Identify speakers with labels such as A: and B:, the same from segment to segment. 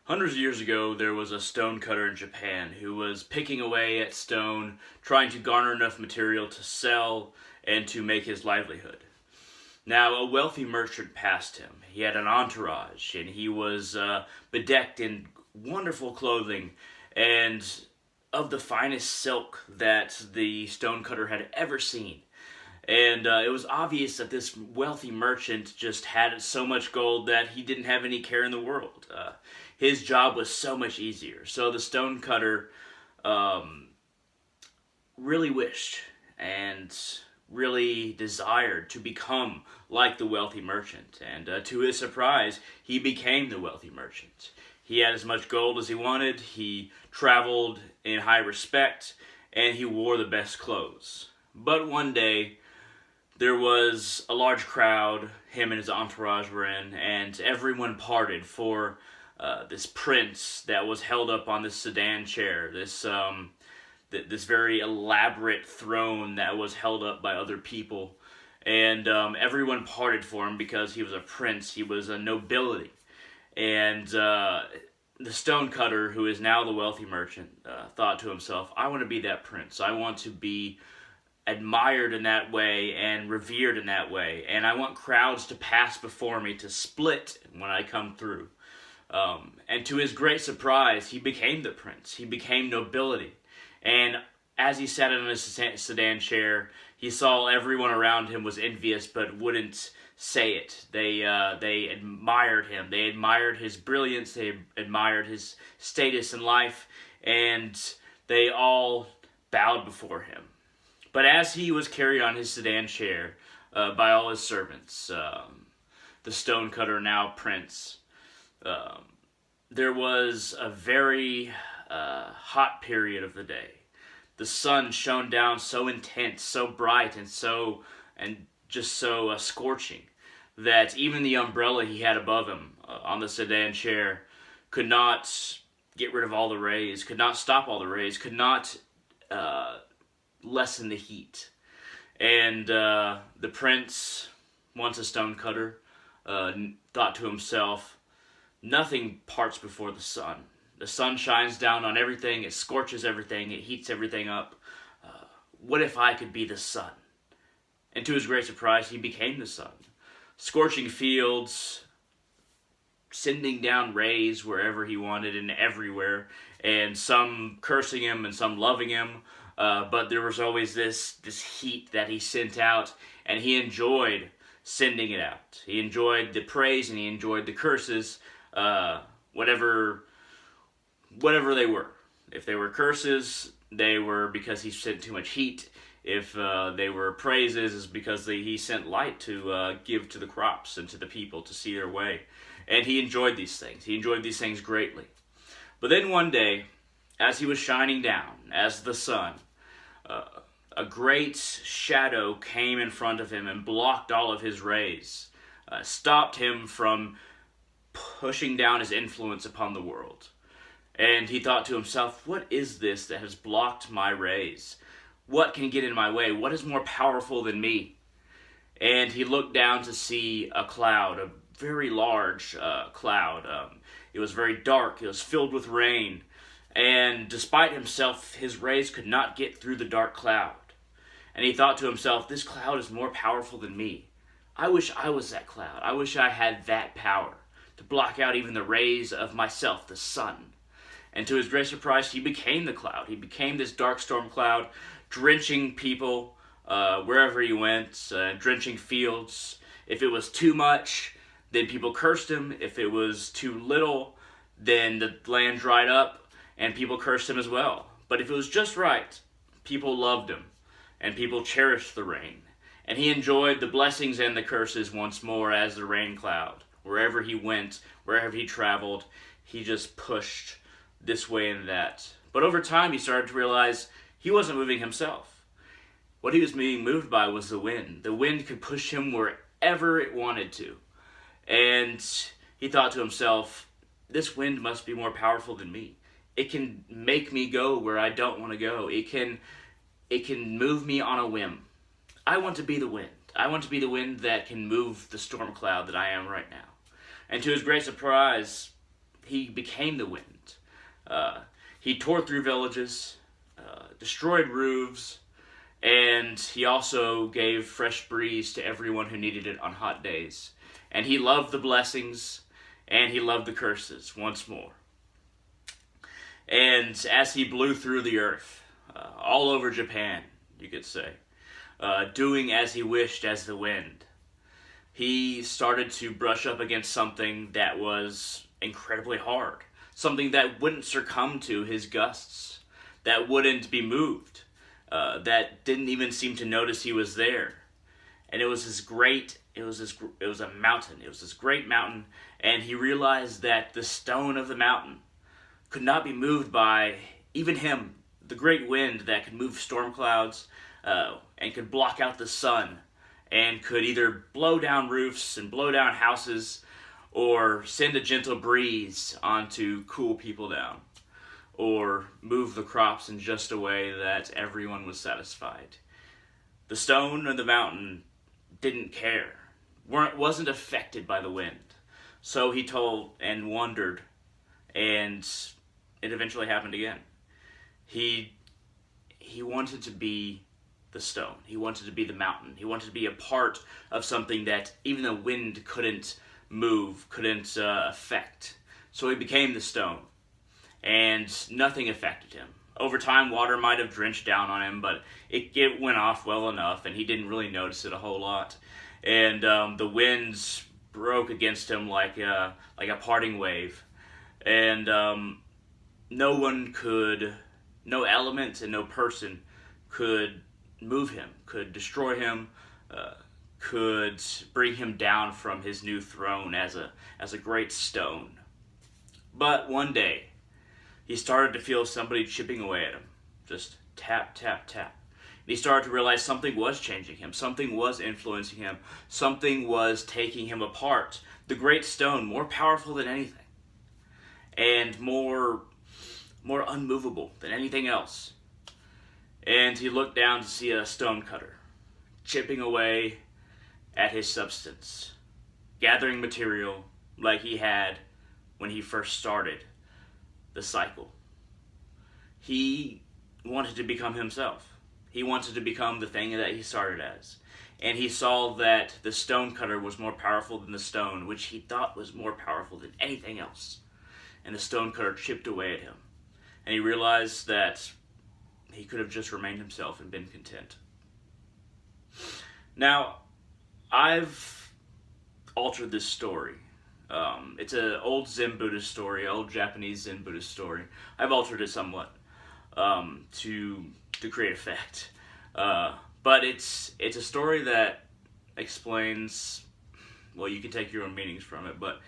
A: Hundreds of years ago, there was a stonecutter in Japan who was picking away at stone, trying to garner enough material to sell and to make his livelihood. Now, a wealthy merchant passed him. He had an entourage, and he was bedecked in wonderful clothing and of the finest silk that the stonecutter had ever seen. And it was obvious that this wealthy merchant just had so much gold that he didn't have any care in the world. His job was so much easier. So the stonecutter really wished and really desired to become like the wealthy merchant. And to his surprise, he became the wealthy merchant. He had as much gold as he wanted, he traveled in high respect, and he wore the best clothes. But one day, there was a large crowd him and his entourage were in, and everyone parted for this prince that was held up on this sedan chair, this very elaborate throne that was held up by other people. And everyone parted for him because he was a prince, he was a nobility. And the stonecutter, who is now the wealthy merchant, thought to himself, I want to be that prince. I want to be admired in that way and revered in that way. And I want crowds to pass before me, to split when I come through. And to his great surprise, he became the prince. He became nobility. And as he sat in his sedan chair, he saw everyone around him was envious but wouldn't say it. They admired him. They admired his brilliance. They admired his status in life. And they all bowed before him. But as he was carried on his sedan chair by all his servants, the stonecutter, now prince, there was a very hot period of the day. The sun shone down so intense, so bright, and just so scorching that even the umbrella he had above him on the sedan chair could not get rid of all the rays, could not stop all the rays, could not lessen the heat. And the prince, once a stonecutter, thought to himself, nothing parts before the sun. The sun shines down on everything, it scorches everything, it heats everything up. What if I could be the sun? And to his great surprise, he became the sun. Scorching fields, sending down rays wherever he wanted and everywhere, and some cursing him and some loving him. But there was always this heat that he sent out, and he enjoyed sending it out. He enjoyed the praise and he enjoyed the curses, whatever they were. If they were curses, they were because he sent too much heat. If they were praises, it's because he sent light to give to the crops and to the people to see their way. And he enjoyed these things. He enjoyed these things greatly. But then one day, as he was shining down, as the sun, a great shadow came in front of him and blocked all of his rays, stopped him from pushing down his influence upon the world. And he thought to himself, what is this that has blocked my rays? What can get in my way? What is more powerful than me? And he looked down to see a cloud, a very large cloud. It was very dark. It was filled with rain. And despite himself, his rays could not get through the dark cloud. And he thought to himself, this cloud is more powerful than me. I wish I was that cloud. I wish I had that power to block out even the rays of myself, the sun. And to his great surprise, he became the cloud. He became this dark storm cloud, drenching people wherever he went, drenching fields. If it was too much, then people cursed him. If it was too little, then the land dried up, and people cursed him as well. But if it was just right, people loved him, and people cherished the rain. And he enjoyed the blessings and the curses once more as the rain cloud. Wherever he went, wherever he traveled, he just pushed this way and that. But over time, he started to realize he wasn't moving himself. What he was being moved by was the wind. The wind could push him wherever it wanted to. And he thought to himself, this wind must be more powerful than me. It can make me go where I don't want to go. It can move me on a whim. I want to be the wind. I want to be the wind that can move the storm cloud that I am right now. And to his great surprise, he became the wind. He tore through villages, destroyed roofs, and he also gave fresh breeze to everyone who needed it on hot days. And he loved the blessings, and he loved the curses once more. And as he blew through the earth, all over Japan, you could say, doing as he wished as the wind, he started to brush up against something that was incredibly hard. Something that wouldn't succumb to his gusts, that wouldn't be moved, that didn't even seem to notice he was there. And it was a mountain. It was this great mountain, and he realized that the stone of the mountain could not be moved by even him, the great wind that could move storm clouds, and could block out the sun, and could either blow down roofs and blow down houses, or send a gentle breeze on to cool people down, or move the crops in just a way that everyone was satisfied. The stone of the mountain didn't care, wasn't affected by the wind. So he told and wondered, and it eventually happened again. He wanted to be the stone. He wanted to be the mountain. He wanted to be a part of something that even the wind couldn't move, couldn't affect. So he became the stone, and nothing affected him. Over time, water might have drenched down on him, but it went off well enough, and he didn't really notice it a whole lot. And the winds broke against him like a parting wave, and no element and no person could move him, could destroy him, could bring him down from his new throne as a great stone. But one day, he started to feel somebody chipping away at him. Just tap, tap, tap. And he started to realize something was changing him. Something was influencing him. Something was taking him apart. The great stone, more powerful than anything. And more unmovable than anything else. And he looked down to see a stonecutter chipping away at his substance, gathering material like he had when he first started the cycle. He wanted to become himself. He wanted to become the thing that he started as. And he saw that the stonecutter was more powerful than the stone, which he thought was more powerful than anything else. And the stonecutter chipped away at him. And he realized that he could have just remained himself and been content. Now, I've altered this story. It's an old Zen Buddhist story, old Japanese Zen Buddhist story. I've altered it somewhat to create effect. But it's a story that explains, well, you can take your own meanings from it, but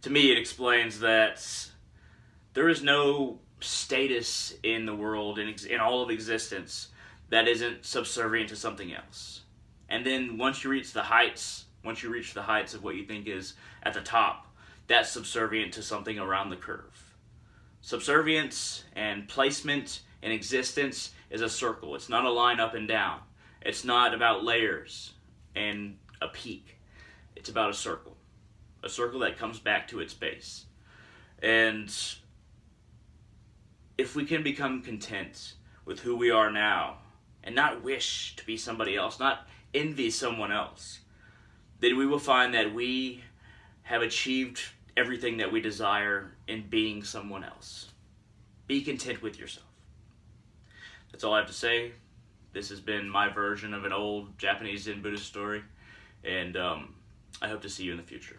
A: to me it explains that there is no status in the world, in all of existence, that isn't subservient to something else. And then once you reach the heights of what you think is at the top, that's subservient to something around the curve. Subservience and placement in existence is a circle. It's not a line up and down. It's not about layers and a peak. It's about a circle that comes back to its base. And if we can become content with who we are now and not wish to be somebody else, not envy someone else, then we will find that we have achieved everything that we desire in being someone else. Be content with yourself. That's all I have to say. This has been my version of an old Japanese Zen Buddhist story, and I hope to see you in the future.